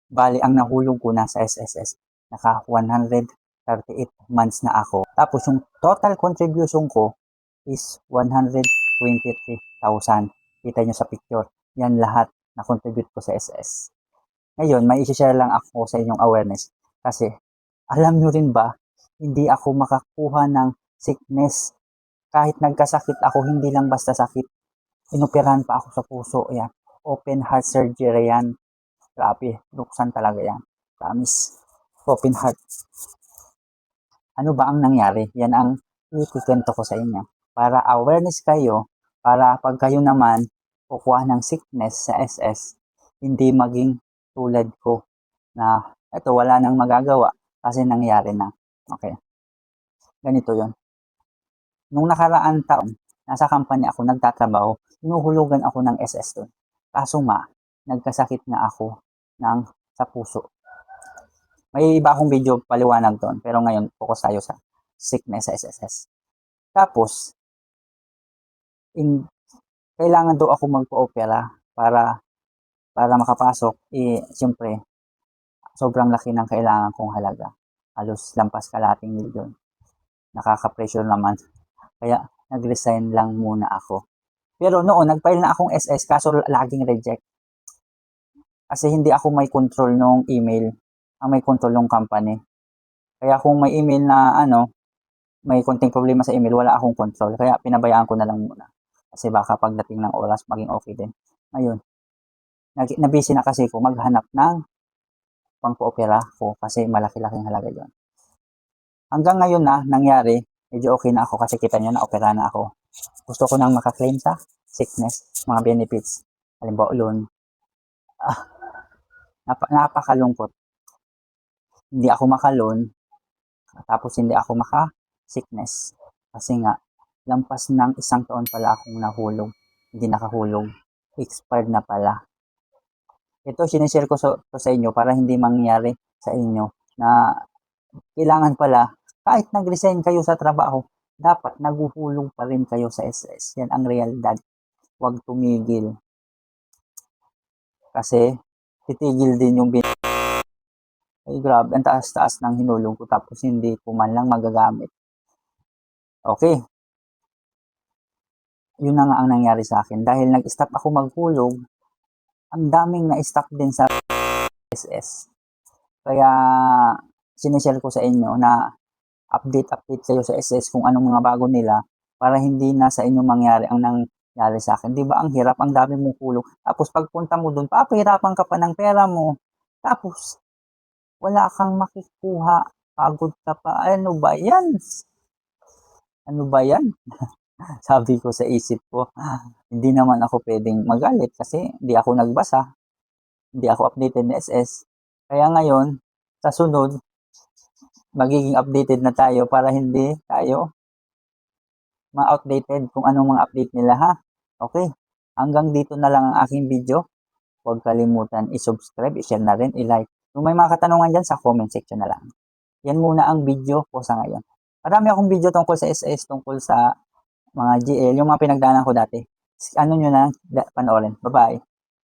Bali, ang nahulog ko nasa SSS, naka 138 months na ako. Tapos yung total contribution ko is 123,000. Kita nyo sa picture. Yan lahat na contribute ko sa SS. Ngayon, may isi-share lang ako sa inyong awareness. Kasi, alam nyo rin ba, hindi ako makakuha ng sickness. Kahit nagkasakit ako, hindi lang basta sakit. Inoperahan pa ako sa puso. Yan. Open heart surgery yan. Grabe, buksan talaga yan. Promise. Open heart. Ano ba ang nangyari? Yan ang ikukwento ko sa inyo. Para awareness kayo, para pag kayo naman kukuha ng sickness sa SS, hindi maging tulad ko na ito wala nang magagawa kasi nangyari na. Okay. Ganito yon. Nung nakaraan taon, nasa company ako nagtatrabaho, hinuhulugan ako ng SS doon. Kaso nagkasakit na ako ng sa puso. May iba akong video paliwanag doon, pero ngayon focus tayo sa sickness sa SSS. Tapos, kailangan daw ako magpa-opera para makapasok. Siyempre, sobrang laki ng kailangan kong halaga. Halos lampas kalating milyon. Nakaka-pressure naman. Kaya, nag-resign lang muna ako. Pero noon, nag-file na akong SS, kaso laging reject. Kasi hindi ako may control ng email. Ang may control ng company. Kaya kung may email na may konting problema sa email, wala akong control. Kaya pinabayaan ko na lang muna. Kasi baka pagdating ng oras, maging okay din. Ngayon, nabisi na kasi ko maghanap ng pang-opera ko kasi malaki-laking halaga yun. Hanggang ngayon na nangyari, medyo okay na ako kasi kita nyo na opera na ako. Gusto ko nang makaklaim sa sickness, mga benefits. Halimbawa, loan. Napakalungkot. Hindi ako makaloan, tapos hindi ako maka-sickness. Kasi nga, lampas ng isang taon pala akong nahulog. Hindi nakahulog. Expired na pala. Ito, sinishare ko sa inyo para hindi mangyari sa inyo na kailangan pala, kahit nag-resign kayo sa trabaho, dapat naguhulog pa rin kayo sa SS. Yan ang realidad. Huwag tumigil. Kasi, titigil din yung ay grabe, ang taas-taas ng hinulong ko tapos hindi ko man lang magagamit. Okay. Yun na nga ang nangyari sa akin. Dahil nag-stop ako maghulog, ang daming na-stop din sa SS. Kaya, sinishare ko sa inyo na update kayo sa SS kung anong mga bago nila para hindi na sa inyo mangyari ang nangyari sa akin. Di ba ang hirap, ang dami mong kulong. Tapos pagpunta mo doon, papahirapan ka pa ng pera mo. Tapos, wala kang makikuha. Pagod ka pa. Ano ba yan? Ano ba yan? Sabi ko sa isip ko, hindi naman ako pwedeng magalit kasi hindi ako nagbasa. Hindi ako updated na SS. Kaya ngayon, sa sunod, magiging updated na tayo para hindi tayo ma-outdated kung anong mga update nila ha. Okay, hanggang dito na lang ang aking video. Huwag kalimutan i-subscribe, i-share na rin, i-like. Kung may mga katanungan dyan, sa comment section na lang. Yan muna ang video ko sa ngayon. Marami akong video tungkol sa SS, tungkol sa mga GL, yung mga pinagdaanan ko dati. Ano nyo na panoorin. Bye-bye.